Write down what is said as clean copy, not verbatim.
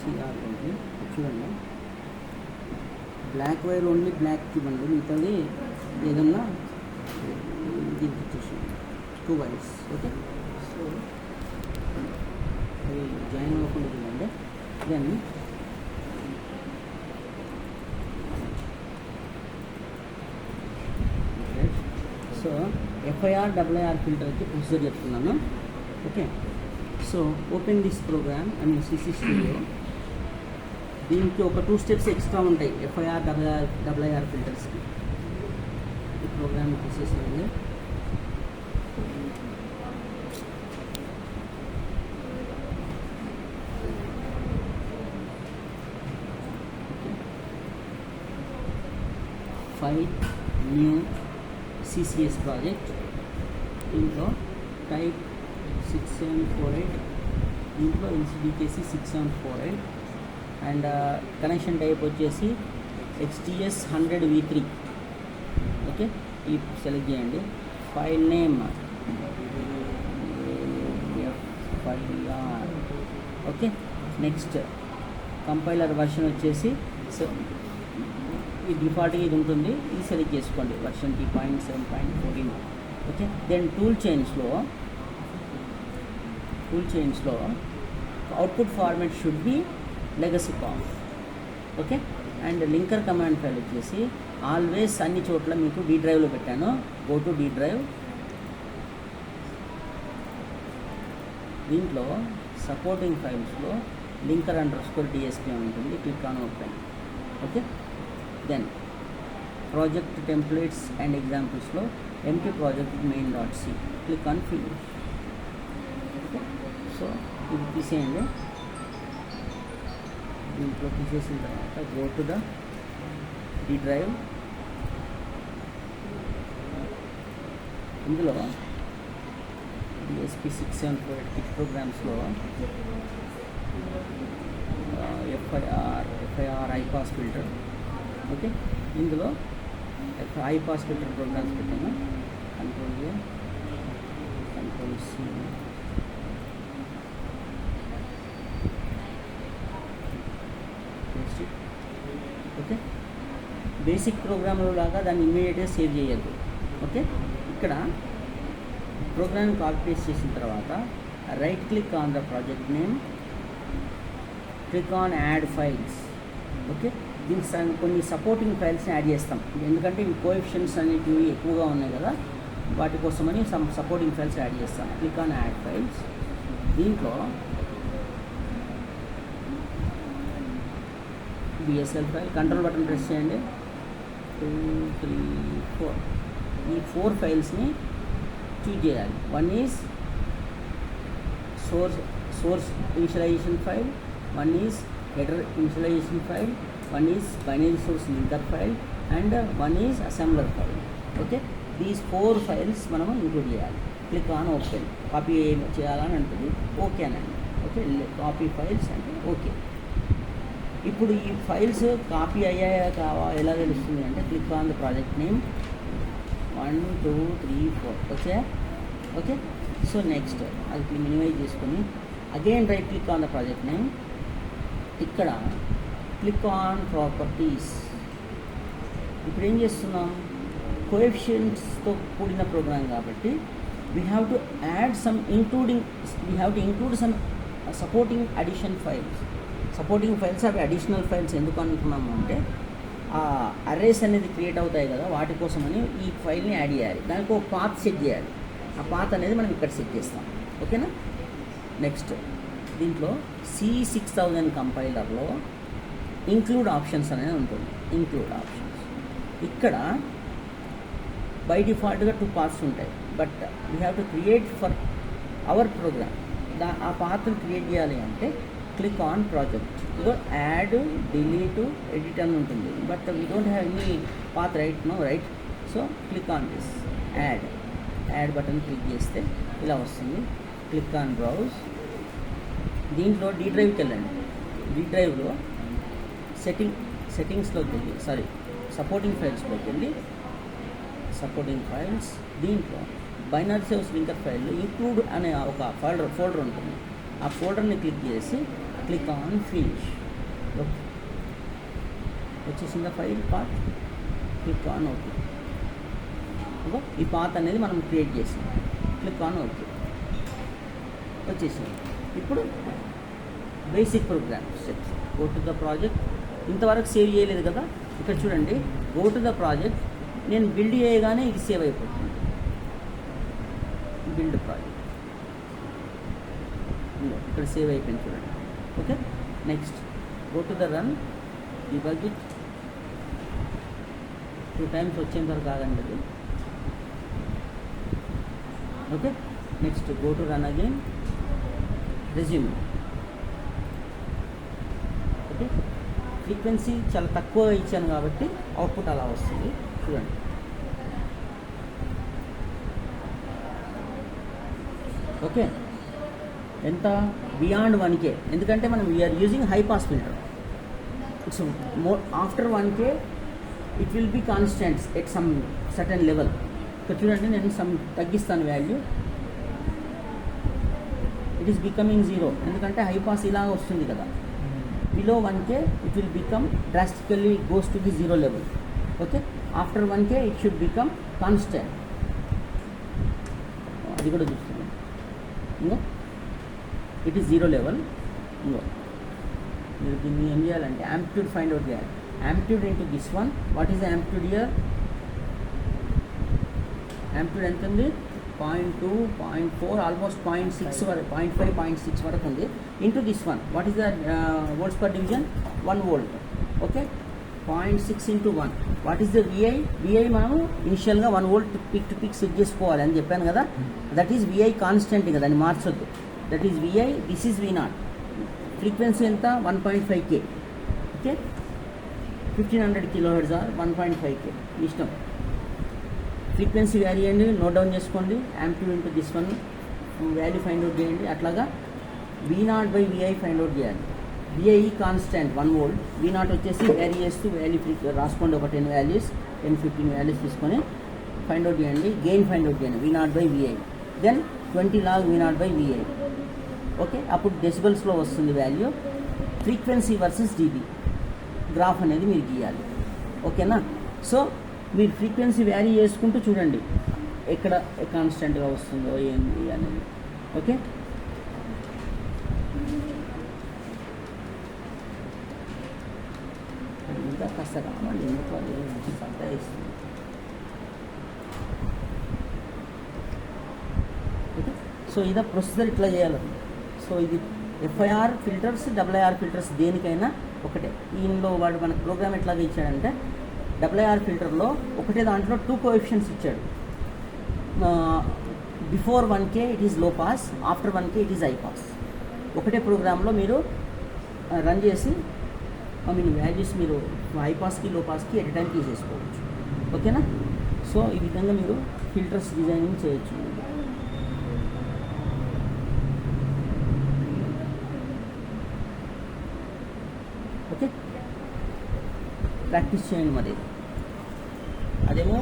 CR ఉంది చూడండి, black wire only black ఇవ్వండి, మిగతాది ఏదన్నా దీనికి వచ్చేసి 2 వైర్స్. ఓకే, సో అవి జాయిన్ అవ్వకుండా చూడండి. దెన్ సో ఎఫ్ఐఆర్ డబ్ల్యూఆర్ ఫిల్టర్కి ప్రొసీజర్ చెప్తున్నాను. Okay, so open this program and CC studio. దీనికి ఒక 2 స్టెప్స్ ఎక్స్ట్రా ఉంటాయి ఎఫ్ఐఆర్ డబ్ల్యూఆర్ ఫిల్టర్స్కి. ఈ ప్రోగ్రామ్ తీసేసేయండి. ఫైల్ న్యూ CCS ప్రాజెక్ట్, దీంట్లో టైప్ 6748, దీంట్లో NCDKC 6748 అండ్ కనెక్షన్ టైప్ వచ్చేసి XTS 100V3. ఓకే, ఈ సెలెక్ట్ చేయండి. File name FIR. Okay, next compiler version వచ్చేసి ఈ డిఫాల్ట్గా ఇది ఉంటుంది, ఇది సెలెక్ట్ చేసుకోండి, వర్షన్ 3.7.14. ఓకే, దెన్ టూల్ చేంజ్లో output format should be legacy కాంఫ్. Okay, and linker command file వచ్చేసి ఆల్వేస్ అన్ని చోట్ల మీకు డి డ్రైవ్లో పెట్టాను. Go to D drive. దీంట్లో సపోర్టింగ్ ఫైల్స్లో linker_DSP ఉంటుంది, click on open. Okay, then project templates and ఎగ్జాంపుల్స్లో empty project main.c, click on finish. Okay, so ఇది తీసేయండి. దీంట్లో తీసేసిన తర్వాత go to the D drive. ఇందులో DSP 674 కిట్ ప్రోగ్రామ్స్లో FIR ఐపాస్ ఫిల్టర్. ఓకే, ఇందులో ఐపాస్ ఫిల్టర్ ప్రోగ్రామ్స్ పెట్టాను. Control A, control C, okay. Basic ప్రోగ్రామ్లో లాగా దాన్ని ఇమ్మీడియట్గా సేవ్ చేయొద్దు. ఓకే, ఇక్కడ ప్రోగ్రామ్ కాపీ పేస్ట్ చేసిన తర్వాత right click on the project name, click on add files. Okay, దీనికి కొన్ని సపోర్టింగ్ ఫైల్స్ని యాడ్ చేస్తాం, ఎందుకంటే ఇవి కోఎఫిషియెంట్స్ అనేటివి ఎక్కువగా ఉన్నాయి కదా, వాటి కోసమని సపోర్టింగ్ ఫైల్స్ యాడ్ చేస్తాం. Click on add files. దీంట్లో BSL file, control button press చేయండి. 2, 3, 4 ఈ 4 ఫైల్స్ని చూజ్ చేయాలి. One is source initialization file, one is header initialization file, one is binary source linker file and one is assembler file. Okay, these 4 files మనము include చేయాలి. Click on open. Copy చేయాలని అంటుంది, okay అనండి. Okay, copy files అంటే okay. ఇప్పుడు ఈ files copy అయ్యాయా ఎలా తెలుస్తుంది అంటే click on the project name 1, 2, 3, 4. Okay, okay. So next అది మినిమైజ్ చేసుకొని again right click on the project name. ఇక్కడ క్లిక్ ఆన్ ప్రాపర్టీస్. ఇప్పుడు ఏం చేస్తున్నాం, కోఎఫిషియెంట్స్తో కూడిన ప్రోగ్రామ్ కాబట్టి we have to include some supporting addition files. Supporting files అవి additional files ఎందుకు అనుకున్నాము అంటే ఆ అర్రేస్ అనేది క్రియేట్ అవుతాయి కదా, వాటి కోసమని ఈ ఫైల్ని యాడ్ చేయాలి. దానికి ఒక పాత్ సెట్ చేయాలి. ఆ పాత్ అనేది మనం ఇక్కడ సెట్ చేస్తాం. ఓకేనా, నెక్స్ట్ దీంట్లో C6000 కంపైలర్లో ఇంక్లూడ్ ఆప్షన్స్ అనేది ఉంటుంది. ఇంక్లూడ్ ఆప్షన్స్ ఇక్కడ బై డిఫాల్ట్గా 2 పాత్స్ ఉంటాయి, but we have to create for our program. ఆ పాత్ని క్రియేట్ చేయాలి అంటే క్లిక్ ఆన్ ప్రాజెక్ట్. ఇదో యాడ్, డిలీట్, ఎడిట్ అని ఉంటుంది, but we don't have any path right. So click on this add button click చేస్తే ఇలా వస్తుంది. Click on browse. దీంట్లో డి డ్రైవ్కి వెళ్ళండి. డి డ్రైవ్లో సెట్టింగ్స్లోకి వెళ్ళి సపోర్టింగ్ ఫైల్స్లోకి వెళ్ళి సపోర్టింగ్ ఫైల్స్. దీంట్లో బైనరీ సోర్స్ లింకర్ ఫైల్లో ఇంక్లూడ్ అనే ఒక ఫోల్డర్ ఉంటుంది. ఆ ఫోల్డర్ని క్లిక్ చేసి క్లిక్ ఆన్ ఫినిష్. ఓకే, వచ్చేసిందా file path, click on okay. ఈ పాత్ అనేది మనం క్రియేట్ చేసాం, క్లిక్ ఆన్ ఓకే, వచ్చేసింది. ఇప్పుడు basic program steps. Go to the project. ఇంతవరకు సేవ్ చేయలేదు కదా, ఇక్కడ చూడండి గో టు ద ప్రాజెక్ట్. నేను బిల్డ్ చేయగానే ఇది సేవ్ అయిపోతుంది. బిల్డ్ ప్రాజెక్ట్ ఇక్కడ సేవ్ అయిపోయింది చూడండి. Okay, next go to the run. ఈ బడ్జెట్ 2 times వచ్చేంత వరకు కాదండి అది. Okay, next go to run again, resume. Okay, frequency చాలా తక్కువ ఇచ్చాను కాబట్టి అవుట్పుట్ అలా వస్తుంది చూడండి. ఓకే, ఎంత బియాండ్ 1K, ఎందుకంటే మనం we're using high pass filter. It's more after 1K it will be constants at some certain level. ఇక్కడ చూడండి నేను సమ్ తగ్గిస్తాను వాల్యూ, ఇట్ ఈస్ బికమింగ్ 0 ఎందుకంటే హై పాస్ ఇలా వస్తుంది కదా. Below 1K it will become drastically goes to the 0 level. Okay, after 1K it should become constant. అది కూడా చూస్తున్నాం. ఇంకో ఇట్ ఈస్ 0 లెవెల్. ఇంకో మీరు దీన్ని ఏం చేయాలంటే యాంప్లిట్యూడ్ ఫైండ్ అవుట్ చేయాలి. Amplitude into this one. What is the amplitude here? Amplitude ఎంత ఉంది? 0.2, 0.4, ఆల్మోస్ట్ 0.6 వరకు, 0.5, 0.6 వరకు ఉంది. Into this one. What is the volts per division? 1 volt. Okay, 0.6 into 1. What is the VI? VI మనము ఇనిషియల్గా 1 volt peak to peak set చేసుకోవాలి అని చెప్పాను కదా. దట్ ఈస్ విఐ కాన్స్టెంట్, కదా దాన్ని మార్చొద్దు. That is VI, this is V0. Frequency ఎంత? 1.5K. Okay, 1500 kHz or 1.5K ఇష్టం. ఫ్రీక్వెన్సీ వాల్యూ అండి నోట్ డౌన్ చేసుకోండి. Amplitude into this one value find out చేయండి. అట్లాగా V0/VI ఫైండ్ అవుట్ చేయాలి. విఐ కాన్స్టెంట్ 1 volt, V0 వచ్చేసి వ్యారీ చేస్తూ value రాసుకోండి. ఒక 10 values, 10-15 values తీసుకొని ఫైండ్ అవుట్ చేయండి. గెయిన్ ఫైండ్ అవుట్ చేయండి V0/VI. Then 20 log V0/VI. Okay, అప్పుడు డెసిబల్స్లో వస్తుంది value. Frequency versus dB graph అనేది మీరు గీయాలి. ఓకేనా? సో మీరు ఫ్రీక్వెన్సీ వ్యారీ చేసుకుంటూ చూడండి ఎక్కడ కాన్స్టెంట్గా వస్తుందో ఏంది అనేది. ఓకే, ఇంకా కాస్త రావాలి, ఎందుకు అది సత్తా ఇస్తుంది. ఓకే, సో ఇదా ప్రొసీజర్ ఇట్లా చేయాలి. సో ఇది ఎఫ్ఐఆర్ ఫిల్టర్స్, డబ్ల్యూఐఆర్ ఫిల్టర్స్ దేనికైనా ఒకటే. దీనిలో వాడు మనకు ప్రోగ్రామ్ ఎట్లాగా ఇచ్చాడంటే డబ్ల్యూఐఆర్ ఫిల్టర్లో ఒకటే దాంట్లో 2 కోఎఫిషియెంట్స్ ఇచ్చాడు. Before 1K it is low pass, after 1K it is high pass. ఒకటే ప్రోగ్రాంలో మీరు రన్ చేసి వాల్యూస్ మీరు హై పాస్కి లో పాస్కి ఎట్ టైం తీసేసుకోవచ్చు. ఓకేనా? సో ఈ విధంగా మీరు ఫిల్టర్స్ డిజైనింగ్ చేయొచ్చు. ఓకే, ప్రాక్టీస్ చేయండి. మరి అదేమో